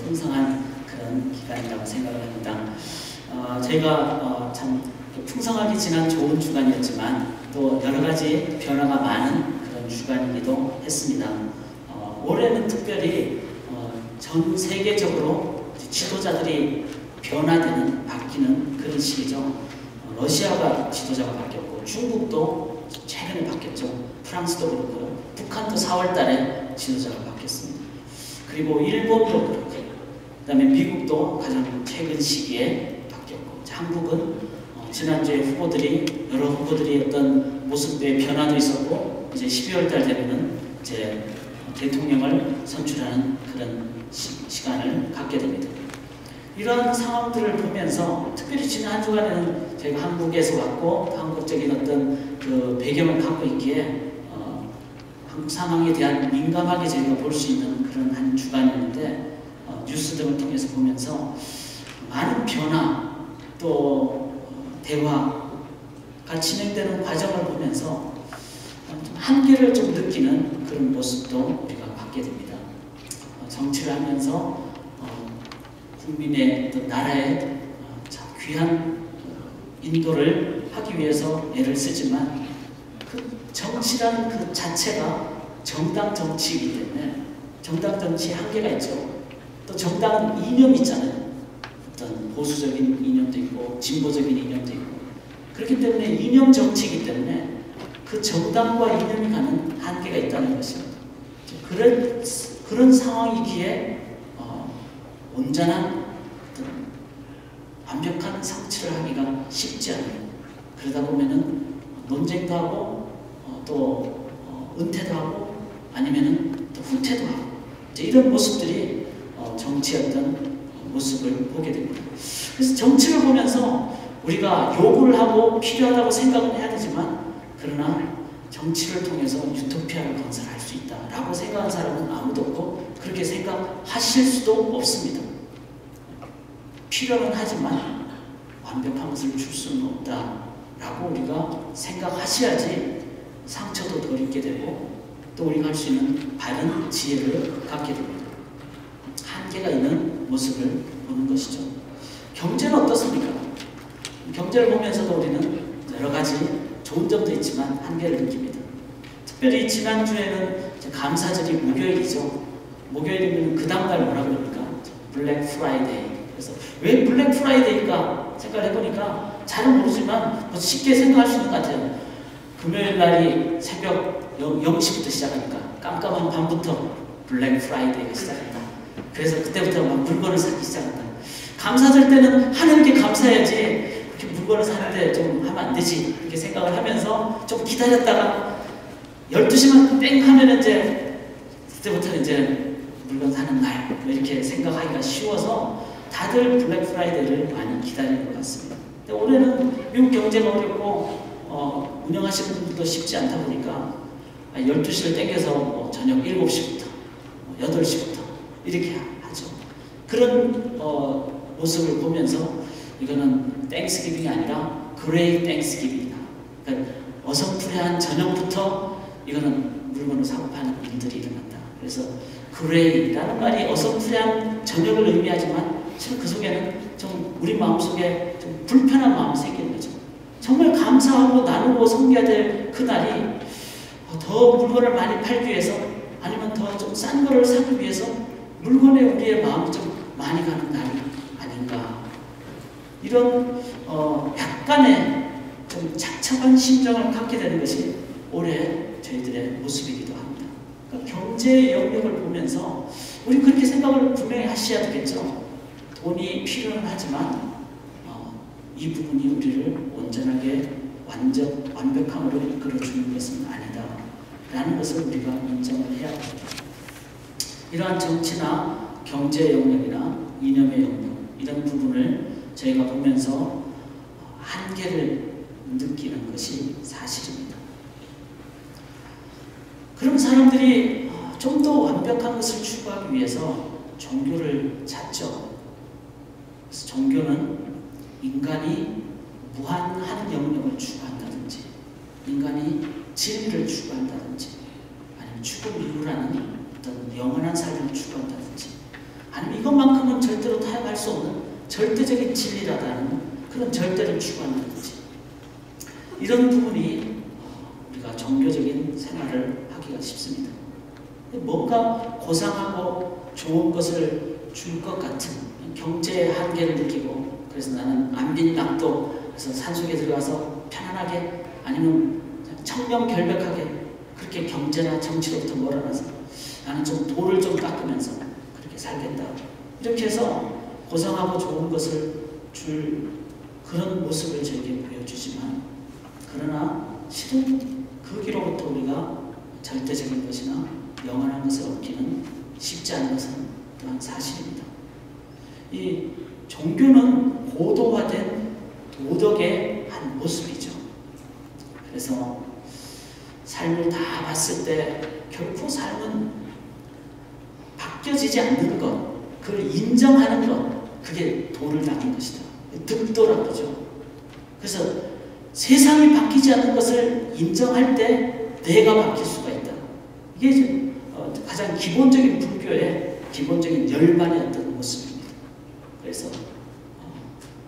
풍성한 그런 기간이라고 생각을 합니다. 저희가 참 풍성하게 지난 좋은 주간이었지만 또 여러 가지 변화가 많은 그런 주간이기도 했습니다. 올해는 특별히 전 세계적으로 지도자들이 변화되는, 바뀌는 그런 시기죠. 러시아가 지도자가 바뀌었고 중국도 최근에 바뀌었죠. 프랑스도 그렇고 북한도 4월 달에 지도자가 바뀌었습니다. 그리고 일본도 그렇고 그 다음에 미국도 가장 최근 시기에 바뀌었고 한국은 지난주에 여러 후보들이 어떤 모습의 변화도 있었고 이제 12월 달 되면은 이제 대통령을 선출하는 그런 시간을 갖게 됩니다. 이러한 상황들을 보면서 특별히 지난 한 주간에는 저희가 한국에서 왔고 한국적인 어떤 그 배경을 갖고 있기에 한국 상황에 대한 민감하게 저희가 볼 수 있는 그런 한 주간이었는데 뉴스 등을 통해서 보면서 많은 변화 또 대화가 진행되는 과정을 보면서 한계를 좀 느끼는 그런 모습도 우리가 받게 됩니다. 정치를 하면서 국민의 어떤 나라의 귀한 인도를 하기 위해서 애를 쓰지만 그 정치라는 그 자체가 정당 정치이기 때문에 정당 정치에 한계가 있죠. 또 정당은 이념이 있잖아요. 어떤 보수적인 이념도 있고 진보적인 이념도 있고 그렇기 때문에 이념 정치이기 때문에 그 정당과 이념이 가는 한계가 있다는 것입니다. 그런 상황이기에 온전한 완벽한 성취를 하기가 쉽지 않아요. 그러다 보면은 논쟁도 하고 또 은퇴도 하고 아니면은 또 후퇴도 하고 이런 모습들이 정치의 어떤 모습을 보게 됩니다. 그래서 정치를 보면서 우리가 요구를 하고 필요하다고 생각은 해야 되지만 그러나 정치를 통해서 유토피아를 건설할 수 있다라고 생각하는 사람은 아무도 없고 그렇게 생각하실 수도 없습니다. 필요는 하지만 완벽한 것을 줄 수는 없다라고 우리가 생각하셔야지 상처도 덜 입게 되고 또 우리가 할 수 있는 바른 지혜를 갖게 됩니다. 한계가 있는 모습을 보는 것이죠. 경제는 어떻습니까? 경제를 보면서도 우리는 여러 가지 좋은 점도 있지만 한계를 느낍니다. 특별히 지난주에는 감사절이 목요일이죠. 목요일이면 그 다음날 뭐라 그럽니까? 블랙 프라이데이. 그래서 왜 블랙 프라이데이일까 생각을 해보니까 잘은 모르지만 쉽게 생각할 수 있는 것 같아요. 금요일 날이 새벽 0시부터 시작하니까 깜깜한 밤부터 블랙 프라이데이가 시작한다. 그래서 그때부터 막 물건을 사기 시작한다. 감사절 때는 하나님께 감사해야지 그렇게 물건을 사는데 좀 하면 안 되지 이렇게 생각을 하면서 좀 기다렸다가 12시만 땡 하면 이제 그때부터는 이제 물건 사는 날 이렇게 생각하기가 쉬워서 다들 블랙 프라이데이를 많이 기다리는 것 같습니다. 근데 올해는 미국 경제가 어렵고 운영하시는 분들도 쉽지 않다 보니까 12시를 땡겨서 저녁 7시부터 8시부터 이렇게 하죠. 그런 모습을 보면서 이거는 땡스기빙이 아니라 그레이 땡스기빙이다. 그러니까 어성푸레한 저녁부터 이거는 물건을 사고 파는 일들이 일어난다. 그래서 그레이라는 말이 어성푸레한 저녁을 의미하지만 참 그 속에는 좀 우리 마음속에 좀 불편한 마음이 생기는 거죠. 정말 감사하고 나누고 섬겨야 될 그날이 더 물건을 많이 팔기 위해서 아니면 더 좀 싼 거를 사기 위해서 물건에 우리의 마음이 좀 많이 가는 날이 아닌가. 이런 약간의 좀 착잡한 심정을 갖게 되는 것이 올해 저희들의 모습이기도 합니다. 그러니까 경제 영역을 보면서 우리 그렇게 생각을 분명히 하셔야 되겠죠. 돈이 필요는 하지만 이 부분이 우리를 온전하게 완벽함으로 이끌어주는 것은 아니다 라는 것을 우리가 인정을 해야 합니다. 이러한 정치나 경제 영역이나 이념의 영역 이런 부분을 저희가 보면서 한계를 느끼는 것이 사실입니다. 그럼 사람들이 좀 더 완벽한 것을 추구하기 위해서 종교를 찾죠. 그래서 종교는 인간이 무한한 영역을 추구한다든지 인간이 진리를 추구한다든지 아니면 죽음 이후라는 어떤 영원한 삶을 추구한다든지 아니면 이것만큼 절대로 타협할 수 없는 절대적인 진리라는 그런 절대를 추구하는 거지. 이런 부분이 우리가 종교적인 생활을 하기가 쉽습니다. 뭔가 고상하고 좋은 것을 줄 것 같은 경제의 한계를 느끼고, 그래서 나는 안빈낙도, 그래서 산속에 들어가서 편안하게, 아니면 청렴결백하게 그렇게 경제나 정치로부터 멀어나서 나는 좀 돌을 좀 깎으면서 그렇게 살겠다. 이렇게 해서 고상하고 좋은 것을 줄 그런 모습을 저에게 보여주지만, 그러나 실은 그 길로부터 우리가 절대적인 것이나 영원한 것을 얻기는 쉽지 않은 것은 또한 사실입니다. 이 종교는 고도화된 도덕의 한 모습이죠. 그래서 삶을 다 봤을 때 결코 삶은 바뀌어지지 않는 것, 그걸 인정하는 것, 그게 도를 닦는 것이다. 득도라고 그러죠. 그래서 세상이 바뀌지 않는 것을 인정할 때 내가 바뀔 수가 있다. 이게 가장 기본적인 불교의 기본적인 열반의 어떤 모습입니다. 그래서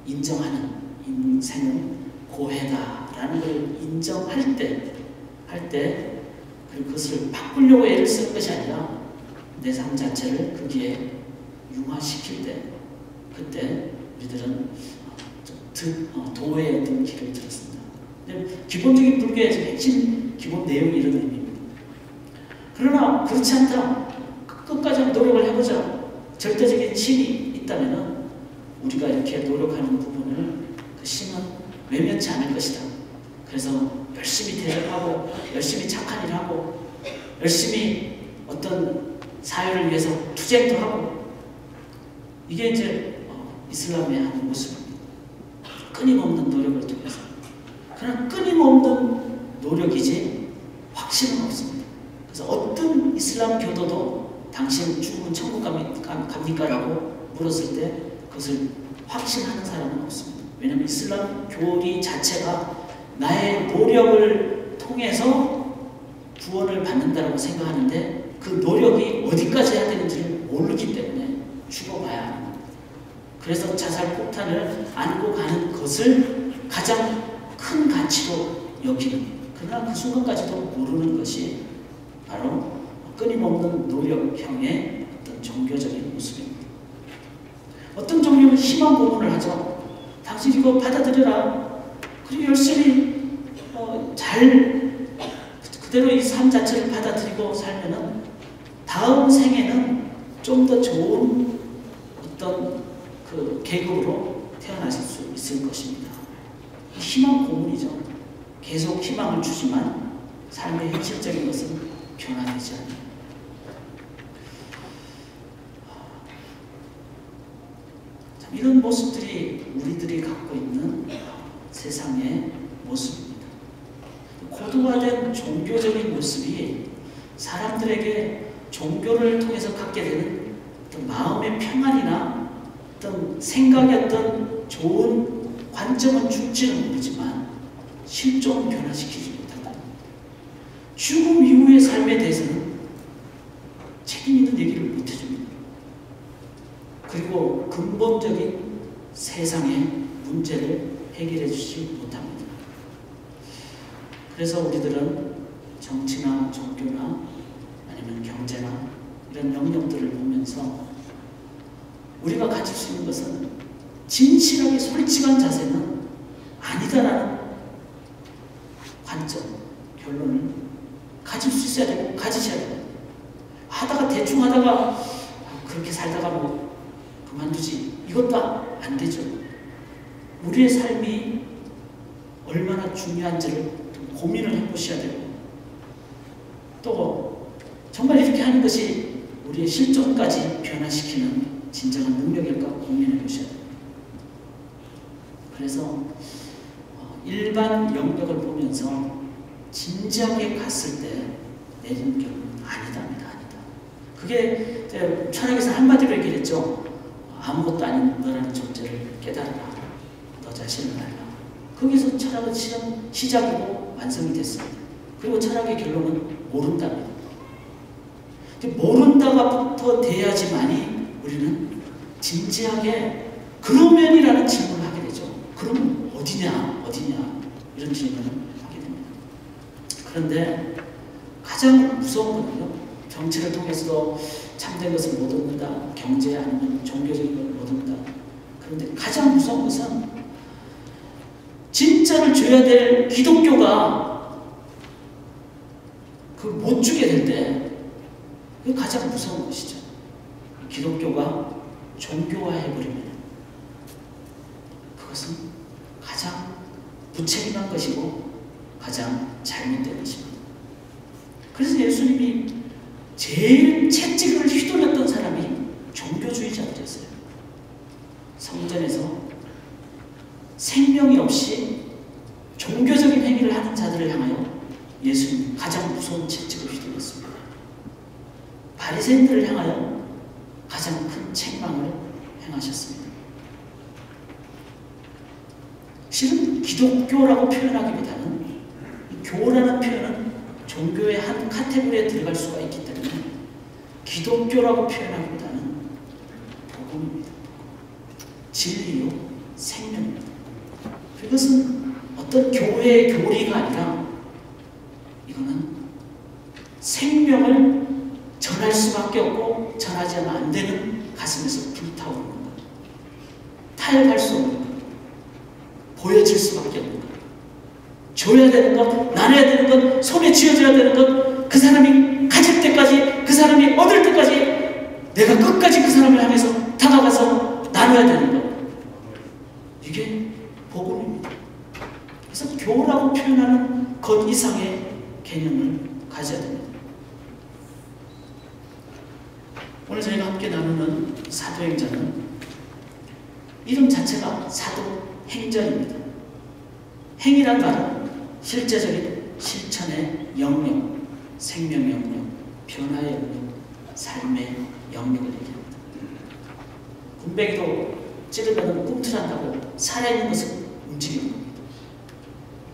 인정하는 인생은 고해다라는 걸 인정할 때, 그리고 그것을 바꾸려고 애를 쓰는 것이 아니라 내 삶 자체를 거기에 융화시킬 때, 그때 우리들은 도의 어떤 길을 들었습니다. 기본적인 불교의 핵심 기본 내용이 이런 의미입니다. 그러나 그렇지 않다. 끝까지 노력을 해보자. 절대적인 신이 있다면 우리가 이렇게 노력하는 부분을 그 신은 외면치 않을 것이다. 그래서 열심히 대접하고, 열심히 착한 일을 하고, 열심히 어떤 사회를 위해서 투쟁도 하고, 이게 이제 이슬람의 한 모습입니다. 끊임없는 노력을 통해서. 그러나 끊임없는 노력이지 확신은 없습니다. 그래서 어떤 이슬람 교도도 당신 죽으면 천국 갑니까? 라고 물었을 때 그것을 확신하는 사람은 없습니다. 왜냐하면 이슬람 교리 자체가 나의 노력을 통해서 구원을 받는다고 생각하는데, 그 노력이 어디까지 해야 되는지를 모르기 때문에 죽어봐야 합니다. 그래서 자살 폭탄을 안고 가는 것을 가장 큰 가치로 여기는, 그러나 그 순간까지도 모르는 것이 바로 끊임없는 노력형의 어떤 종교적인 모습입니다. 어떤 종교는 희망 고문을 하죠. 당신 이거 받아들여라. 그리고 열심히 잘 그대로 이 삶 자체를 받아들이고 살면은 다음 생에는 좀 더 좋은 어떤 그 계급으로 태어나실 수 있을 것입니다. 희망 고문이죠. 계속 희망을 주지만 삶의 현실적인 것은 변화되지 않아요. 이런 모습들이 우리들이 갖고 있는 세상의 모습입니다. 고도화된 종교적인 모습이 사람들에게 종교를 통해서 갖게 되는 어떤 마음의 평안이나 어떤 생각의 어떤 좋은 관점은 줄지는 모르지만 실존을 변화시키지 못한다. 죽음 이후의 삶에 대해서는 책임 있는 얘기를 못 해줍니다. 그리고 근본적인 세상의 문제를 해결해 주지 못합니다. 그래서 우리들은 정치나 종교나 아니면 경제나 이런 영역들을 보면서 우리가 가질 수 있는 것은 진실하게 솔직한 자세는 아니다라는 관점, 결론을 가질 수 있어야 되고 가지셔야 됩니다. 하다가 대충 하다가 그렇게 살다가 뭐 그만두지, 이것도 안 되죠. 우리의 삶이 얼마나 중요한지를 고민을 해보셔야 되고, 또 정말 이렇게 하는 것이 우리의 실존까지 변화시키는 진정한 능력일까 고민해 보셔야 됩니다. 그래서 일반 영역을 보면서 진지하게 갔을 때 내리는 결론은 아니다. 그게 철학에서 한마디로 얘기했죠. 아무것도 아닌 너라는 존재를 깨달아라. 너 자신을 알라. 거기서 철학은 실은 시작이고 완성이 됐습니다. 그리고 철학의 결론은 모른답니다. 모른다가부터 돼야지만이 우리는 진지하게 그러면이라는 질문을 하게 되죠. 그럼 어디냐? 이런 질문을 하게 됩니다. 그런데 가장 무서운 거는요, 정치를 통해서도 참된 것을 못 얻는다, 경제 아니면 종교적인 걸 못 얻는다. 그런데 가장 무서운 것은 진짜를 줘야 될 기독교가 그걸 못 주게 될 때, 그게 가장 무서운 것이죠. 기독교가 종교화해버리면 그것은 가장 무책임한 것이고 가장 잘못된 것입니다. 그래서 예수님이 제일 채찍을 휘둘렀던 사람이 종교주의자들이었어요. 성전에서 생명이 없이 종교적인 행위를 하는 자들을 향하여 예수님이 가장 무서운 채찍을 휘둘렀습니다. 바리새인들을 향하여 가장 큰 책망을 행하셨습니다. 실은 기독교라고 표현하기보다는 교라는 표현은 종교의 한 카테고리에 들어갈 수가 있기 때문에 기독교라고 표현하기보다는 복음입니다. 진리요, 생명입니다. 이것은 어떤 교회의 교리가 아니라 이거는 생명을 전할 수밖에 없고 전하지 않으면 안 되는 가슴에서 불타오르는 것, 타협할 수 없는 것, 보여질 수밖에 없는 것, 줘야 되는 것, 나눠야 되는 것, 손에 쥐어줘야 되는 것, 그 사람이 가질 때까지, 그 사람이 얻을 때까지 내가 끝까지 그 사람을 향해서 다가가서 나눠야 되는 것, 이게 복음입니다. 그래서 교라고 표현하는 것 이상의 개념을 가져야 됩니다. 오늘 저희가 함께 나누는 사도행전은 이름 자체가 사도행전입니다. 행이란 말은 실제적인 실천의 영역, 생명 영역, 변화의 영역, 삶의 영역을 얘기합니다. 군뱅이도 찌르면 꿈틀한다고 살아있는 것은 움직이는 겁니다.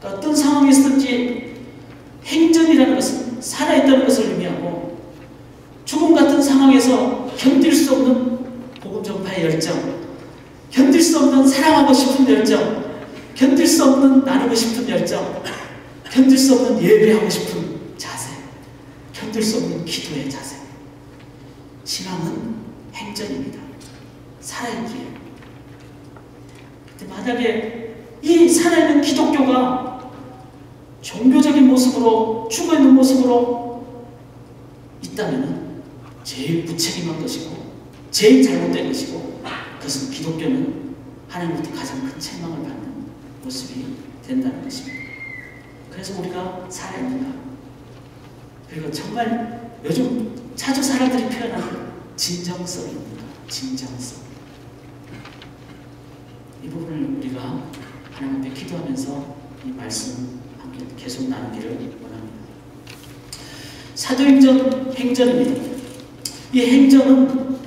그러니까 어떤 상황에서든지 행전이라는 것은 살아있다는 것을 의미하고 죽음 같은 상황에서 견딜 수 없는 복음 전파의 열정, 견딜 수 없는 사랑하고 싶은 열정, 견딜 수 없는 나누고 싶은 열정, 견딜 수 없는 예배하고 싶은 자세, 견딜 수 없는 기도의 자세. 신앙은 행전입니다. 살아있기에. 근데 만약에 이 살아있는 기독교가 종교적인 모습으로, 죽어있는 모습으로 있다면 제일 무책임한 것이고 제일 잘못된 것이고, 그것은 기독교는 하나님으로부터 가장 큰 책망을 받는 모습이 된다는 것입니다. 그래서 우리가 살아있는가, 그리고 정말 요즘 자주 사람들이 표현하는 진정성입니다. 진정성. 이 부분을 우리가 하나님 앞에 기도하면서 이 말씀 함께 계속 나누기를 원합니다. 사도행전 행전입니다. 이 행전은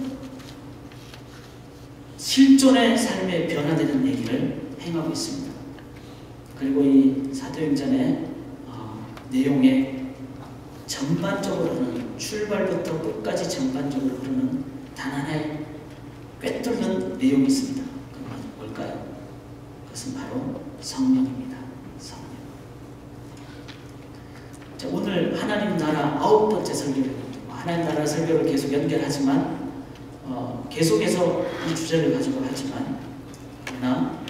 실존의 삶에 변화되는 얘기를 행하고 있습니다. 그리고 이 사도행전의 내용에 전반적으로는 출발부터 끝까지 전반적으로 흐르는 단 하나의 꿰뚫는 내용이 있습니다. 그건 뭘까요? 그것은 바로 성령입니다. 성령. 자, 오늘 하나님 나라 9번째 설교를, 하나님 나라 설교를 계속 연결하지만 계속해서 이 주제를 가지고 하지만, 그러나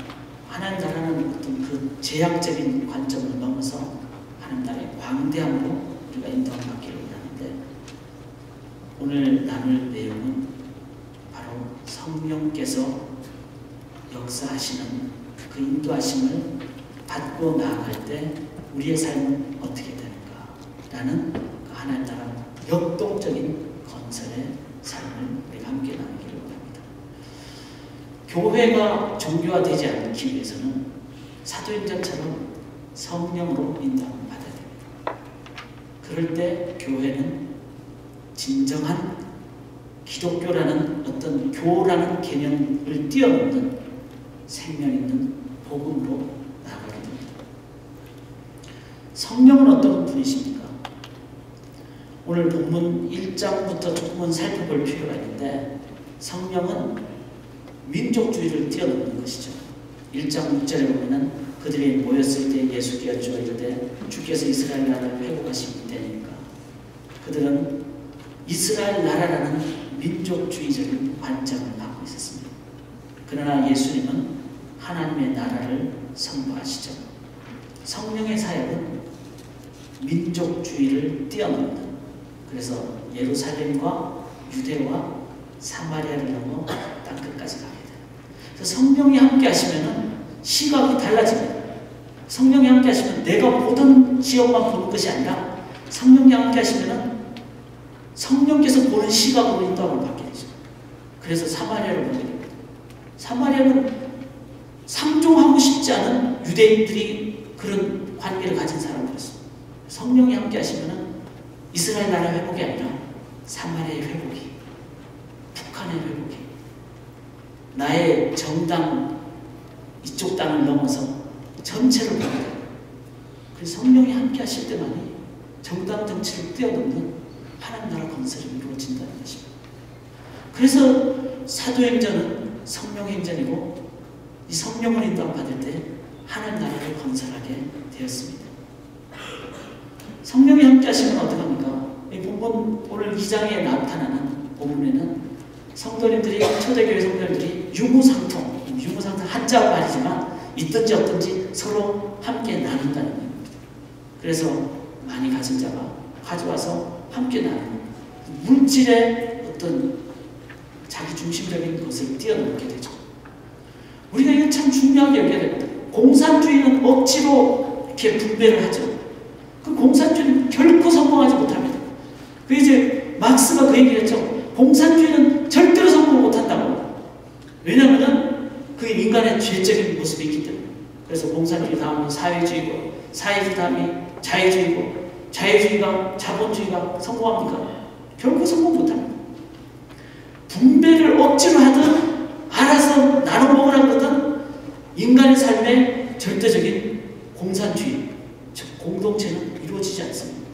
하나님 나라는 어떤 그 제약적인 관점을 넘어서 하나님 나라의 광대함으로 우리가 인도받기를 원하는데, 오늘 나눌 내용은 바로 성령께서 역사하시는 그 인도하심을 받고 나아갈 때 우리의 삶은 어떻게 되는가 라는 그 하나님 나라 역동적인 건설의 삶을 우리가 함께 나누기를 원합니다. 교회가 종교화되지 않기 위해서는 사도행전처럼 성령으로 인도함을 받아야 됩니다. 그럴 때 교회는 진정한 기독교라는 어떤 교라는 개념을 뛰어넘는 생명 있는 복음으로 나아가게 됩니다. 성령은 어떤 분이십니까? 오늘 본문 1장부터 조금은 살펴볼 필요가 있는데, 성령은 민족주의를 뛰어넘는 것이죠. 1장 6절에 보면은 그들이 모였을 때 예수께 여쭈어 이르되 주께서 이스라엘 나라를 회복하시는 때니까. 그들은 이스라엘 나라라는 민족주의적인 관점을 갖고 있었습니다. 그러나 예수님은 하나님의 나라를 선포하시죠. 성령의 사역은 민족주의를 뛰어넘는, 그래서 예루살렘과 유대와 사마리아를 넘어 땅끝까지 가게 돼요. 그래서 성령이 함께 하시면은 시각이 달라집니다. 성령이 함께 하시면 내가 보던 지역만 보는 것이 아니라 성령이 함께 하시면은 성령께서 보는 시각으로 인도함을 받게 되죠. 그래서 사마리아를 보게 됩니다. 사마리아는 상종하고 싶지 않은 유대인들이 그런 관계를 가진 사람들이었습니다. 성령이 함께 하시면은 이스라엘 나라 회복이 아니라 사마리아의 회복이, 북한의 회복이, 나의 정당 이쪽 땅을 넘어서 전체를 보게 돼요. 그래서 성령이 함께 하실 때만이 정당 정치를 뛰어넘는 하나님 나라 건설이 이루어진다는 것입니다. 그래서 사도행전은 성령행전이고 이 성령을 인도함 받을 때 하나님 나라를 건설하게 되었습니다. 성령이 함께 하시면 어떡합니까? 이 본문 오늘 2장에 나타나는 본문에는 성도님들이, 초대교회 성도님들이 유무상통, 한자어 말이지만 있든지 없든지 서로 함께 나눈다는 겁니다. 그래서 많이 가진 자가 가져와서 함께 나누는 물질의 어떤 자기 중심적인 것을 뛰어넘게 되죠. 우리가 이거 참 중요하게 여겨야 됩니다. 공산주의는 억지로 이렇게 분배를 하죠. 그 공산주의는 결코 성공하지 못합니다. 그 이제 막스가 그 얘기를 했죠. 공산주의는 절대로 성공 못한다고. 왜냐하면 그게 인간의 죄적인 모습이 있기 때문에. 그래서 공산주의 다음은 사회주의고, 사회주의 다음이 자유주의고, 자유주의가, 자본주의가 성공합니까? 결코 성공 못합니다. 분배를 억지로 하든 알아서 나눠 먹으라고 하든 인간의 삶의 절대적인 공산주의, 즉 공동체는 이루어지지 않습니다.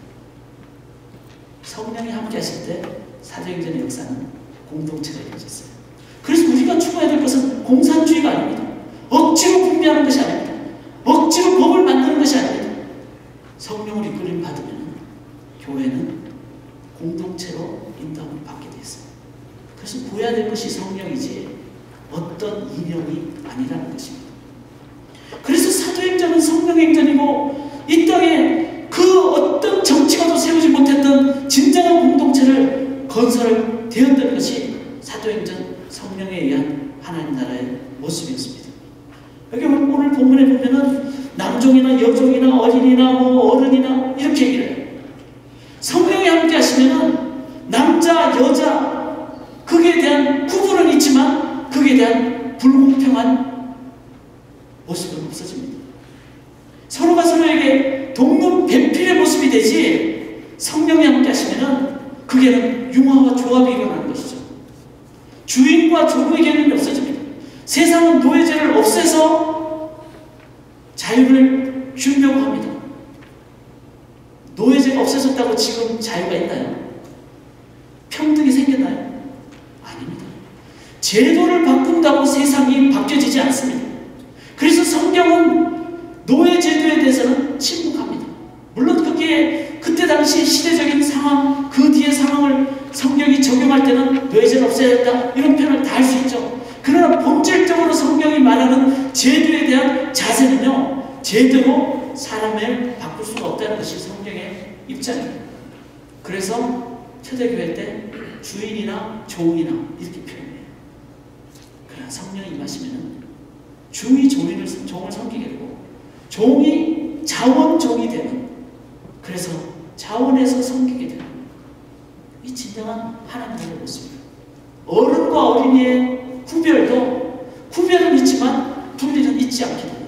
성령이 함께 하실 때 사도행전의 역사는 공동체가 이루어졌어요. 그래서 우리가 추구해야 될 것은 공산주의가 아닙니다. 억지로 분배하는 것이 아닙니다. 억지로 법을 만드는 것이 아닙니다. 성령을 이끌림 받으면 교회는 공동체로 인도함을 받게 되었어요. 그래서 보여야 될 것이 성령이지 어떤 이념이 아니라는 것입니다. 그래서 사도행전은 성령행전이고 이 땅에 그 어떤 정치가도 세우지 못했던 진정한 공동체를 건설되었던 것이 사도행전 성령에 의한 하나님 나라의 모습이었습니다. 여기 오늘 본문에 보면은 남종이나 여종이나 어린이나 어른이나 이렇게 얘기를 해요. 성령이 함께 하시면은 남자, 여자 그에 대한 구분은 있지만 그에 대한 불공평한 모습은 없어집니다. 서로가 서로에게 동문 배필의 모습이 되지 성령이 함께 하시면은 그게는 융화와 조합이 일어나는 것이죠. 주인과 종의 개념이 없어집니다. 세상은 노예제를 없애서 자유를 주려고 합니다. 노예제가 없어졌다고 지금 자유가 있나요? 평등이 생겼나요? 아닙니다. 제도를 바꾼다고 세상이 바뀌어지지 않습니다. 그래서 성경은 노예제도에 대해서는 침묵합니다. 물론 그게 그때 당시 시대적인 상황, 그 뒤의 상황을 성경이 적용할 때는 노예제를 없애야 된다 이런 표현을 다 할 수 있죠. 그러나 본질적으로 성경이 말하는 제도에 대한 자세는요, 제대로 사람을 바꿀 수가 없다는 것이 성경의 입장입니다. 그래서 초대교회 때 주인이나 종이나 이렇게 표현해요. 그러나 성령이 임하시면 주인이 종을 섬기게 되고 종이 자원종이 되는, 그래서 자원에서 섬기게 되는 이 진정한 하나님의 모습입니다. 어른과 어린이의 구별은 있지만 분리는 있지 않게 됩니다.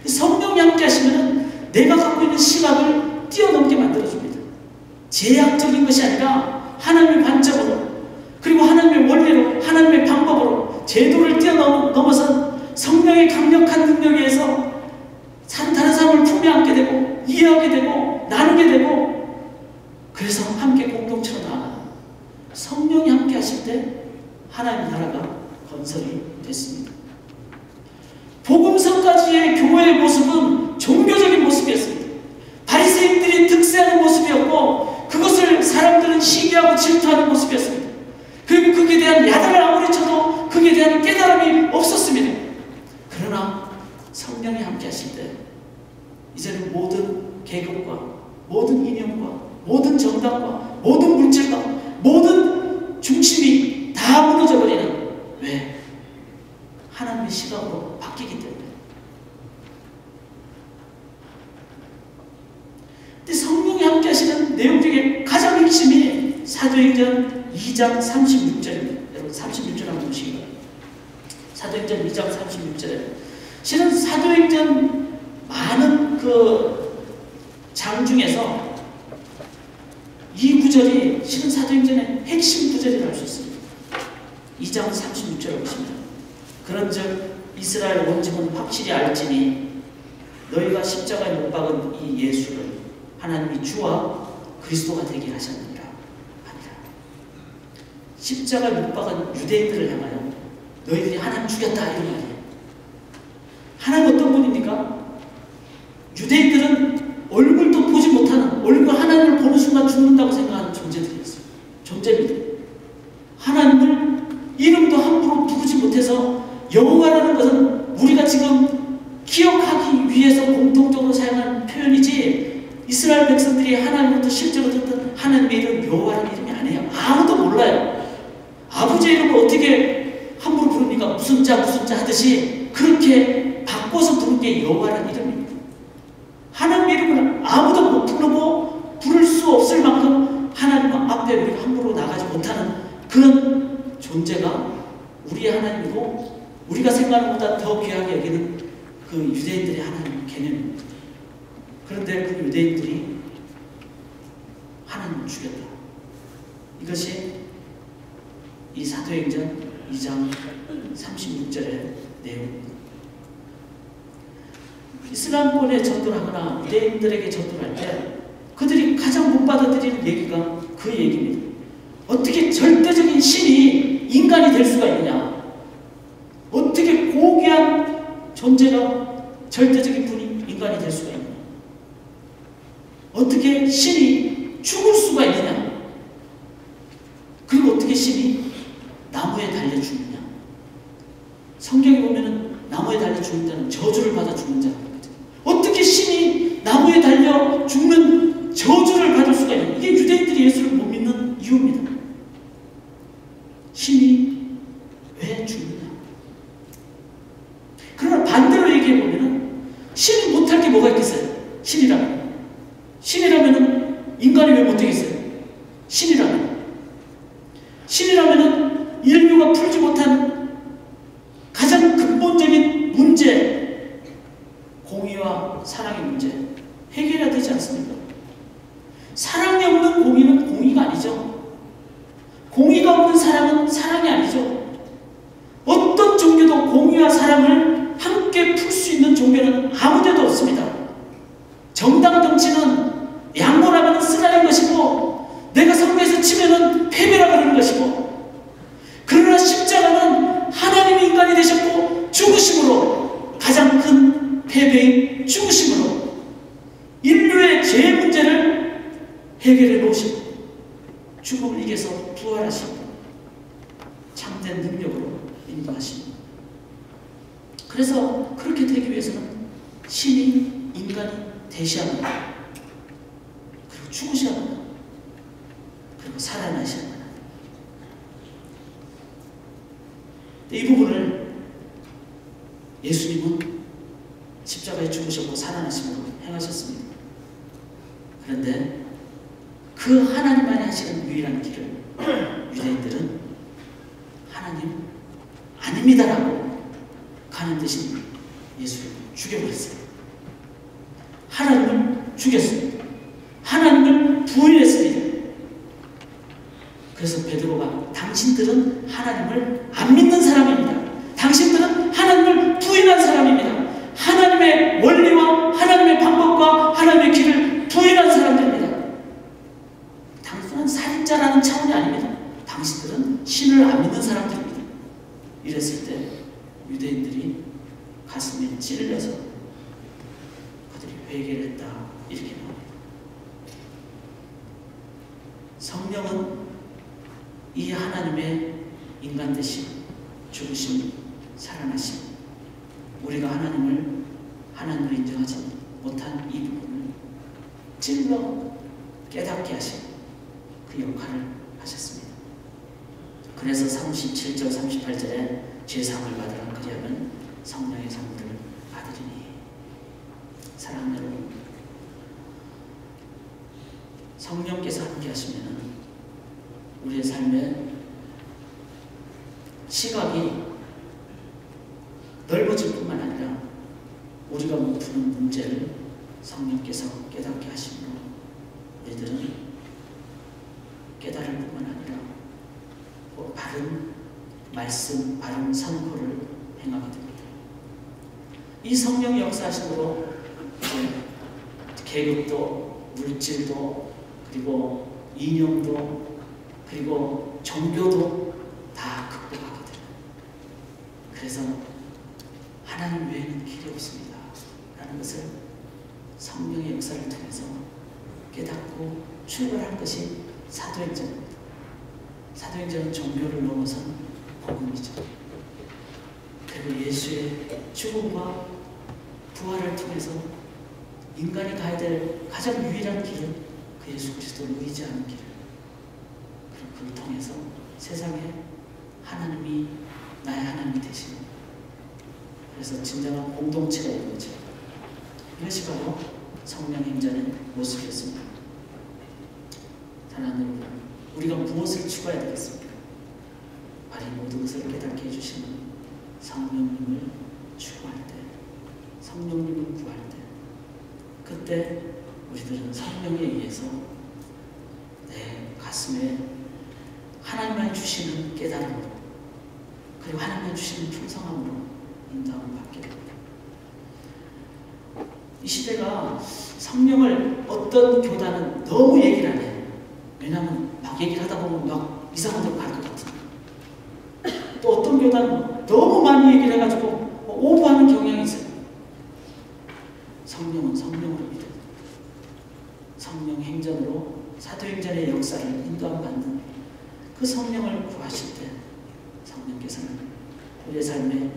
성령이 함께 하시면 내가 갖고 있는 시각을 뛰어넘게 만들어줍니다. 제약적인 것이 아니라 하나님의 관점으로, 그리고 하나님의 원리로, 하나님의 방법으로 제도를 뛰어넘어서 성령의 강력한 능력에 의해서 다른 사람을 품에 안게 되고 이해하게 되고 나누게 되고, 그래서 함께 공동체로 나아가 성령이 함께 하실 때 하나님의 나라가 건설이 됐습니다. 복음서까지의 교회의 모습은 종교적인 모습이었습니다. 바리새인들이 득세하는 모습이었고 그것을 사람들은 시기하고 질투하는 모습이었습니다. 그리고 거기에 대한 야단을 아무리 쳐도 거기에 대한 깨달음이 없었습니다. 그러나 성령이 함께 하실 때 이제는 모든 계급과 모든 이념과 모든 정당과 모든 물질과 모든 중심이 다 무너져 버리는, 왜? 하나님의 시각으로 바뀌기 때문에. 근데 성령이 함께 하시는 내용 중에 가장 핵심이 사도행전 2장 36절입니다. 여러분 36절 한번 보시기 바랍니다. 사도행전 2장 36절에 실은 사도행전 많은 그 장 중에서 이 구절이 실은 사도행전의 핵심 구절이라고 할 수 있습니다. 2장 36절을 보십니다. 그런즉 이스라엘 온 집은 확실히 알지니 너희가 십자가에 못 박은 이 예수를 하나님이 주와 그리스도가 되게 하셨느니라 하니라. 십자가에 못 박은 유대인들을 향하여 너희들이 하나님 죽였다 이런 말이에요. 하나님 어떤 분입니까? 유대인들은 얼굴도 보지 못하는, 얼굴 하나님을 보는 순간 죽는다고 생각하는 존재들이었어요. 존재입니다. 하나님을 이름도 함부로 부르지 못해서 여호와라는 것은 우리가 지금 기억하기 위해서 공통적으로 사용하는 표현이지, 이스라엘 백성들이 하나님부터 실제로 듣던 하나님의 이름 여호와라는 이름이 아니에요. 아무도 몰라요. 아버지의 이름을 어떻게 함부로 부릅니까? 무슨 자 하듯이 그렇게 바꿔서 부른 게 여호와라는 이름입니다. 하나님의 이름을 아무도 못 부르고 부를 수 없을 만큼 하나님 앞에 우리가 함부로 나가지 못하는 그런 존재가 우리의 하나님이고, 우리가 생각하는 것보다 더 귀하게 여기는 그 유대인들의 하나님 개념입니다. 그런데 그 유대인들이 하나님을 죽였다. 이것이 이 사도행전 2장 36절의 내용입니다. 이슬람권에 전도를 하거나 유대인들에게 전도를 할 때 그들이 가장 못 받아들이는 얘기가 그 얘기입니다. 어떻게 절대적인 신이 인간이 될 수가 있느냐? 어떻게 고귀한 존재가 절대적인 분이 인간이 될 수가 있느냐? 어떻게 신이 죽을 수가 있느냐? 그리고 어떻게 신이 나무에 달려 죽느냐? 성경에 보면은 나무에 달려 죽는 자는 저주를 받아 죽는 자거든요. 어떻게 신이 나무에 달려 죽는 저주를 받을 수가 있느냐? 이게 유대인들이 예수를 못 믿는 이유입니다. 신이 왜 죽느냐? 그러나 반대로 얘기해 보면은 신이 못할 게 뭐가 있겠어요? 신이라면 인간이 왜 못되겠어요? 신이라면 인류가 풀지 못한 가장 근본적인 문제, 공의와 사랑의 문제 해결해야 되지 않습니까? 사랑이 없는 공의는 공의가 아니죠. 공의가 없는 사랑은 사랑이 아니죠. 어떤 종교도 공의와 사랑을 함께 풀 수 있는 종교는 아무 데도 없습니다. 정당 정치는 양보라면 쓰라는 것이고, 내가 선거에서 치면은 패배라 그러는 것이고, 그러나 십자가는 하나님이 인간이 되셨고 죽으심으로, 가장 큰 패배인 죽으심으로 인류의 죄 문제를 해결해 놓으시고 죽음을 이겨서 부활하시고 참된 능력으로 인도하십니다. 그래서 그렇게 되기 위해서는 신이 인간이 되셔야 합니다. 그리고 죽으셔야 합니다. 그리고 살아나셔야 합니다. 이 부분을 예수님은 십자가에 죽으셨고 살아나심으로 행하셨습니다. 그런데 그 하나님만이 하시는 유일한 길을 유대인들은 하나님 아닙니다라고 가는 대신 예수를 죽여버렸어요. 하나님을 죽였습니다. 하나님을 부인했습니다. 그래서 베드로가 당신들은 하나님을 안 믿는 사람입니다. 당신들은 하나님을 부인한 사람입니다. 하나님의 원리와 하나님의 방법과 하나님의 길을 부인한 사람들입니다. 당신은 살인자라는 차원이 아닙니다. 당신들은 신을 안 믿는 사람들입니다. 이래서 그랬을 때 유대인들이 가슴에 찔려서 그들이 회개를 했다 이렇게 나옵니다. 성령은 이 하나님의 인간 되심, 죽으심, 살아나심, 우리가 하나님을 인정하지 못한 이 부분을 찔러 깨닫게 하신 그 역할을 하셨습니다. 그래서 37절 38절에 죄사함을 받으라 그리하면 성령의 선물을 받으리니. 사랑하는 여러분, 성령께서 함께 하시면 우리의 삶의 시각이 넓어질 뿐만 아니라 우리가 못 푸는 문제를 성령께서 깨닫게 하심으로 우리들은 깨달을 뿐만 아니라 바른 말씀, 바른 선포를 행하게 됩니다. 이 성령의 역사하심으로 계급도, 물질도, 그리고 이념도, 그리고 종교도 다 극복하게 됩니다. 그래서 하나님 외에는 길이 없습니다 라는 것을 성령의 역사를 통해서 깨닫고 출발한 것이 사도행전입니다. 사도행전은 종교를 넘어선 복음이죠. 그리고 예수의 죽음과 부활을 통해서 인간이 가야 될 가장 유일한 길은 그 예수 그리스도를 의지하는 길. 그리고 그를 통해서 세상에 하나님이 나의 하나님이 되시는, 그래서 진정한 공동체가 이루어져요. 이것이 바로 성령 행전의 모습이었습니다. 하나님, 우리가 무엇을 추구해야 되겠습니까? 바로 모든 것을 깨닫게 해주시는 성령님을 추구할 때, 성령님을 구할 때, 그때 우리들은 성령에 의해서 내 가슴에 하나님만 주시는 깨달음으로, 그리고 하나님만 주시는 풍성함으로 인도함을 받게 됩니다. 이 시대가 성령을 어떤 교단은 너무 얘기를 안 해요. 왜냐하면 막 얘기를 하다 보면 막 이상한 데로 갈 것 같은. 또 어떤 교단은 너무 많이 얘기를 해가지고 오버하는 경향이 있어요. 성령은 성령으로 믿어요. 성령 행전으로 사도행전의 역사를 인도함 받는 그 성령을 구하실 때 성령께서는 우리의 삶에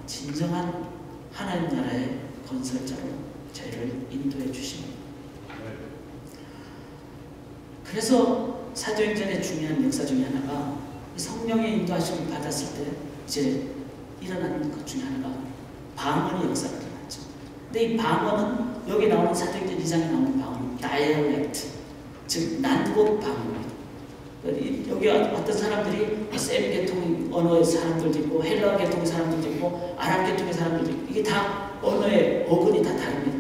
진정한 하나님 나라의 건설자로 저희를 인도해 주십니다. 그래서 사도행전의 중요한 역사 중에 하나가 성령의 인도하심을 받았을 때 이제 일어나는 것 중에 하나가 방언의 역사가 일어났죠. 근데 이 방언은 여기 나오는 사도행전 2장에 나오는 방언은 다이얼렉트, 즉 난곳 방언입니다. 여기 어떤 사람들이 셈 계통 언어의 사람들도 있고 헬라 계통 사람들도 있고 아랍 계통의 사람들도 있고 이게 다 언어의 어근이 다 다릅니다.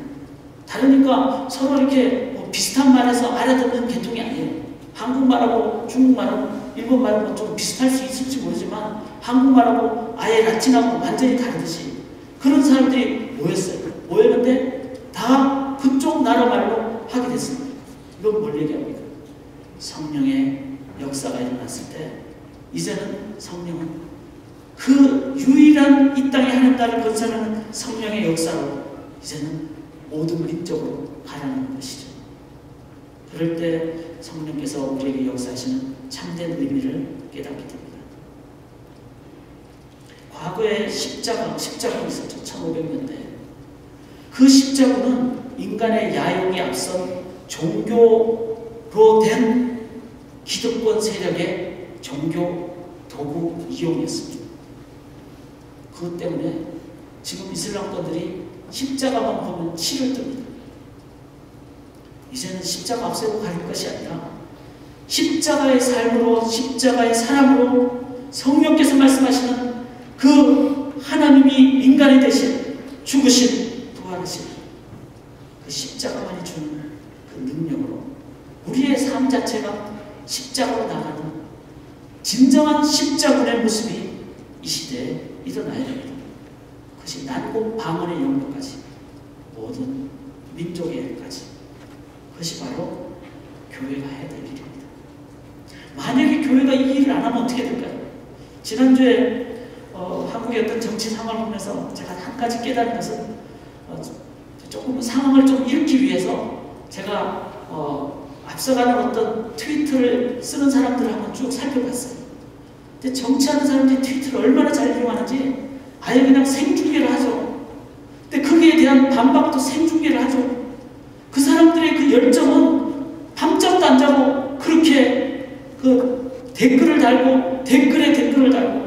다르니까 서로 이렇게 비슷한 말에서 알아듣는 계통이 아니에요. 한국말하고 중국말하고 일본말하고 좀 비슷할 수 있을지 모르지만 한국말하고 아예 라틴하고 완전히 다르듯이 그런 사람들이 모였어요. 모였는데 다 그쪽 나라 말로 하게 됐습니다. 이건 뭘 얘기합니까? 성령의 역사가 일어났을 때 이제는 성령은 그 유일한 이 땅에 하나님 나라를 건설하는 성령의 역사로 이제는 모든 민족으로 가라는 것이죠. 그럴 때 성령께서 우리에게 역사하시는 참된 의미를 깨닫게 됩니다. 과거에 십자군이 있었죠. 1500년대. 그 십자군은 인간의 야욕에 앞선 종교로 된 기득권 세력의 종교 도구 이용이었습니다. 그것 때문에 지금 이슬람권들이 십자가만 보면 치를 듭니다. 이제는 십자가 앞세우고 갈 것이 아니라 십자가의 삶으로, 십자가의 사람으로 성령께서 말씀하시는 그 하나님이 인간이 되신 죽으신 부활하신 그 십자가만이 주는 그 능력으로 우리의 삶 자체가 십자가로 나가는 진정한 십자군의 모습이 이 시대에 일어나야 됩니다. 그것이 난곳 방언의 영역까지 모든 민족의 일까지 그것이 바로 교회가 해야 될 일입니다. 만약에 교회가 이 일을 안 하면 어떻게 될까요? 지난주에 한 각국의 어떤 정치 상황을 보면서 제가 한 가지 깨달은 것은 조금 상황을 좀 읽기 위해서 제가 앞서가는 어떤 트위터를 쓰는 사람들을 한번 쭉 살펴봤어요. 근데 정치하는 사람들이 트위터를 얼마나 잘 이용하는지 아예 그냥 생중계를 하죠. 근데 거기에 대한 반박도 생중계를 하죠. 그 사람들의 그 열정은 밤잠도 안 자고 그렇게 그 댓글을 달고 댓글에 댓글을 달고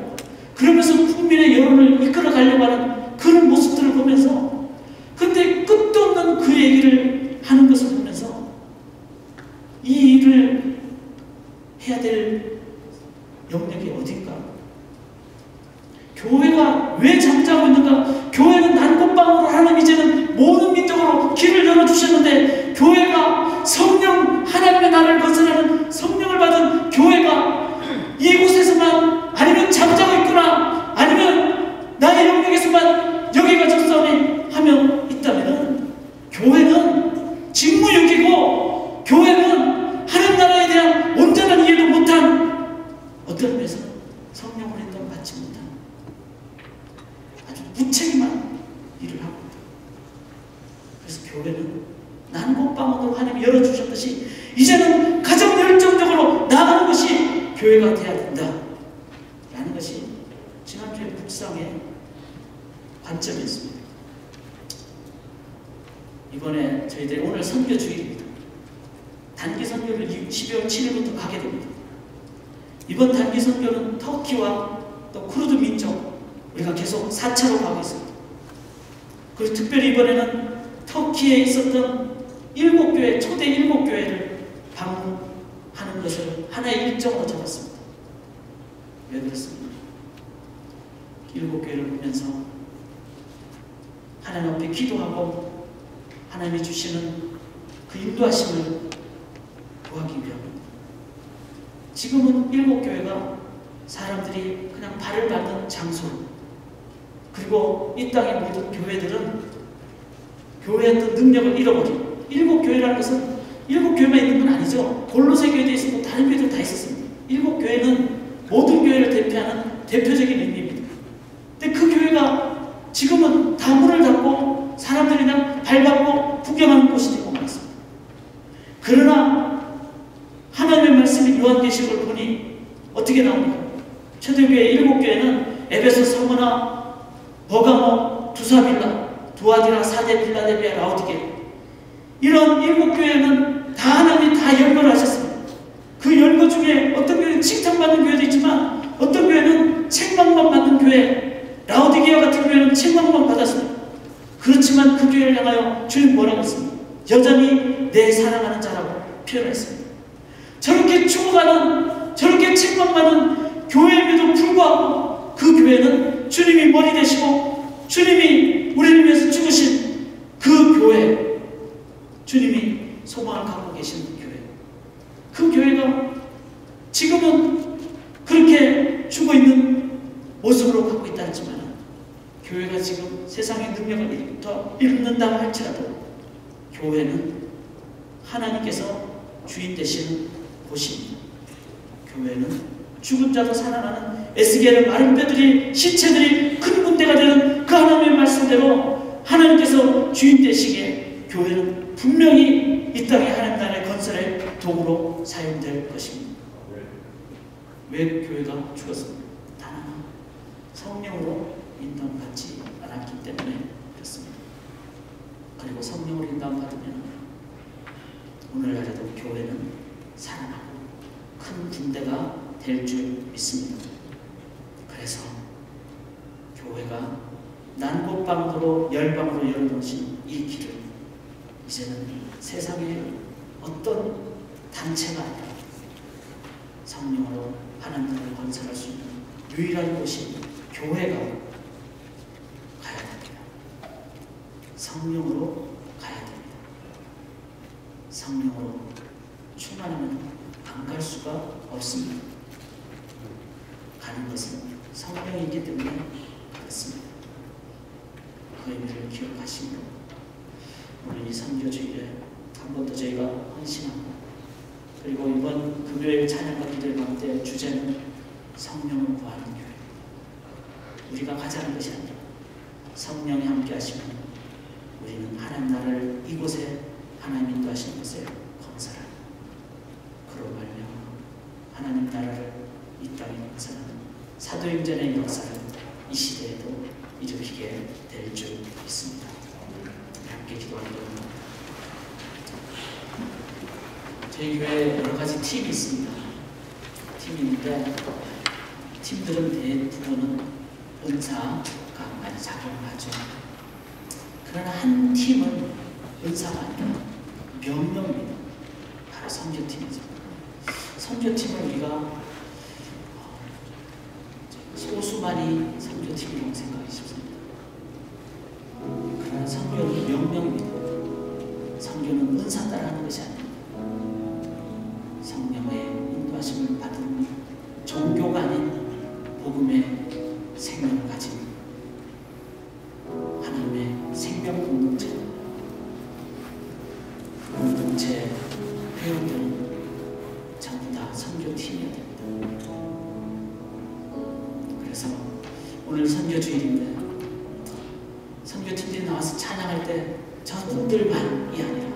그러면서 국민의 여론을 이끌어 가려고 하는 그런 모습들을 보면서 근데 끝도 없는 그 얘기를 하는 것을 보면서 이 일을 해야 될 영역이 어딘가? 교회가 왜 잠자고 있는가? 교회는 난곳방으로 하나님 이제는 모든 민족으로 길을 열어주셨는데 교회가 성령 하나님의 나라를 건설하는 성령을 받은 교회가 이곳에서만 아니면 잠자고 있거나 아니면 나의 영역에서만 여기가 적성이 하며 있다면 교회는 직무유기고 교회는 하나님 나라에 대한 온전한 이해도 못한 어떤 면에서는 성령을 인도받지 못한 아주 무책임한 일을 하고 있다. 그래서 교회는 난곳방으로 하나님이 열어주셨듯이 이제는 가장 열정적으로 나가는 것이 교회가 되어야 된다 라는 것이 지난주에 묵상의 관점이었습니다. 이번에 저희들이 오늘 선교 주일입니다. 단기 선교를 12월 7일부터 가게 됩니다. 이번 단기 선교는 터키와 또 쿠르드 민족 우리가 계속 4차로 가고 있습니다. 그리고 특별히 이번에는 터키에 있었던 7교회, 초대 7교회를 방문하는 것을 하나의 일정으로 잡았습니다. 왜 그렇습니까? 7교회를 보면서 하나님 앞에 기도하고 하나님이 주시는 그 인도하심을 구하기 위함입니다. 지금은 7교회가 사람들이 그냥 발을 받는 장소 그리고 이 땅의 모든 교회들은 교회의 어떤 능력을 잃어버리고 7교회라는 것은 7교회만 있는 건 아니죠. 골로새 교회도 있었고 다른 교회도 다 있었습니다. 7교회는 모든 교회를 대표하는 대표적인 의미입니다. 근데 그 교회가 지금은 다 문을 닫고 사람들이 그냥 밟고 구경하는 곳이 되고 말았습니다. 그러나 하나님의 말씀인 요한계시록을 보니 어떻게 나옵니까? 초대교회 7교회는 에베소, 서머나, 버가모, 두사빌라, 두아디라, 사데, 필라델피아, 라오디게 이런 7교회는 다 하나님이 다 열거를 하셨습니다. 그 열거 중에 어떤 교회는 칭찬받는 교회도 있지만 어떤 교회는 책망만 받는 교회, 라오디게아 같은 교회는 책망만 받았습니다. 그렇지만 그 교회를 향하여 주님 뭐라고 했습니까? 여전히 내 사랑하는 자라고 표현했습니다. 저렇게 죽어가는 저렇게 책망받는 교회임에도 불구하고 그 교회는 주님이 머리 되시고 주님이 우리를 위해서 죽으신 그 교회, 주님이 소망을 갖고 계시는 교회, 그 교회가 지금은 그렇게 죽어있는 모습으로 갖고 있다 했지만 교회가 지금 세상의 능력을 잃는다고 할지라도 교회는 하나님께서 주인 되시는 곳입니다. 교회는 죽은 자도 살아나는 에스겔의 마른 뼈들이 시체들이 큰 군대가 되는 그 하나님의 말씀대로 하나님께서 주인 되시기에 교회는 분명히 이 땅에 하나님 나라의 건설의 도구로 사용될 것입니다. 왜 교회가 죽었습니까? 단 하나, 성령으로 인도받지 않았기 때문에 그렇습니다. 그리고 성령으로 인도받으면 오늘날에도 교회는 살아나고 큰 군대가 될 줄 믿습니다. 그래서 교회가 난곳방으로 열방으로 열어놓으신 이 길을 이제는 세상의 어떤 단체가 아니라 성령으로 하나님을 건설할 수 있는 유일한 곳이 교회가 가야 됩니다. 성령으로 가야 됩니다. 성령으로 충만하면 안 갈 수가 없습니다. 가는 것은 성령이기 때문에 그렇습니다. 그 의미를 기억하시므로 오늘 이 선교주일에 한 번 더 저희가 헌신하고 그리고 이번 금요일 찬양과 기도의 가운데 주제는 성령을 구하는 교회. 우리가 가자는 것이 아니라 성령이 함께 하시면 우리는 하나님 나라를 이곳에 하나님 인도하시는 것을 건설하는, 그로 말미암아 하나님 나라를 이 땅에 건설하는 사도행전의 역사를 이 시대에도 일으키게 될 줄 믿습니다. 함께 기도하겠습니다. 저희 교회에 여러 가지 팀이 있습니다. 팀이 있는데 팀들은 대부분은 은사가 많이 작용하죠. 그러나 한 팀은 은사가 아니라 명령입니다. 바로 선교팀이죠. 선교팀을 우리가 소수만이 선교팀이라고 생각하기 쉽습니다. 그러나 선교는 명령입니다. 선교는 은사 따라 하는 것이 아닙니다. 성령의 인도하심을 받은 종교가 아닌 복음의 생명을 가진 하나님의 생명 공동체, 공동체 회원들은 전부 다 선교팀이어야 됩니다. 그래서 오늘 선교주일인데 선교팀들이 나와서 찬양할 때 저분들만이 아니라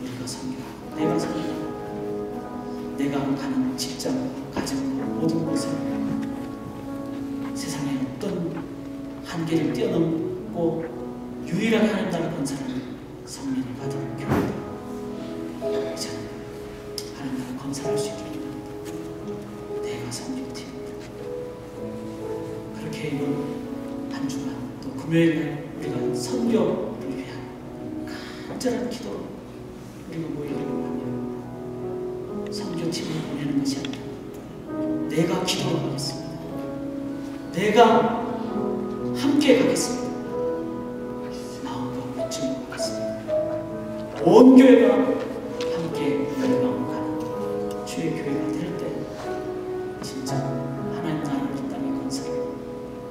우리가 선교하고 내가 선교하고 내가 가는 직장, 가정, 모든 곳에 세상에 어떤 한계를 뛰어넘고 유일하게 하나님 나라 건설하는 성령을 받은 교회들, 이제는 하나님 나라 건설할 수 있게 됩니다. 내가 선교팀. 그렇게 이번 한 주간 또 금요일날 우리가 선교를 위한 간절한 기도로 우리가 모이기를 원합니다. 선교팀을 보내는 것이 아니라 내가 기도하겠습니다. 내가 함께 가겠습니다. 마음과 목숨으로 가겠습니다. 온 교회가 함께 열망을 가는 주의 교회가 될 때 진짜 하나님 나라를 이 땅에 건설할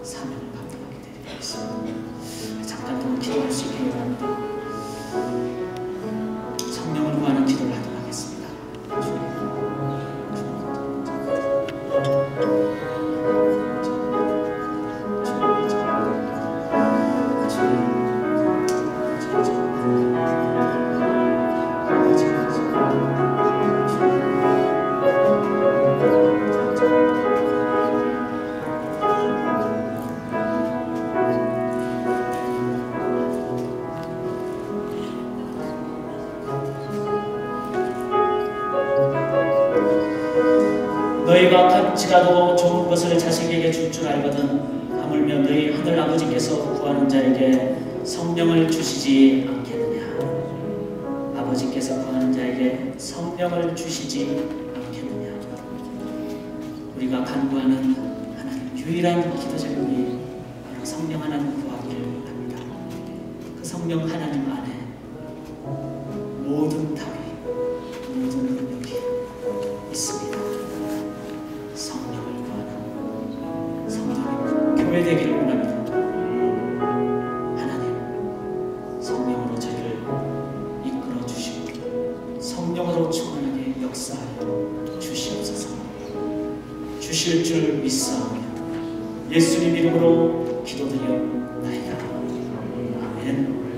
사명을 감당하게 되리라 믿습니다. 잠깐 더 기도할 수 있게 바랍니다. 성령을 구하는 기도를 하도록 하겠습니다. 너희가 각지라도 좋은 것을 자식에게 줄 줄 알거든 하물며 너희 하늘 아버지께서 구하는 자에게 성령을 주시지 않겠느냐. 아버지께서 구하는 자에게 성령을 주시지 않겠느냐. 우리가 간구하는 하나님 유일한 기도 제목이 바로 성령 하나님 구하기를 합니다. 그 성령 하나님 안에 모든 답이, 모든 능력이 있습니다. 성령을 구하는 성도님 교회 되기를 원합니다. 하나님 성령으로 저희를 이끌어 주시고 성령으로 충만하게 역사하여 주시옵소서. 주실 줄 믿사오며 예수님 이름으로 기도드리옵나이다. 아멘.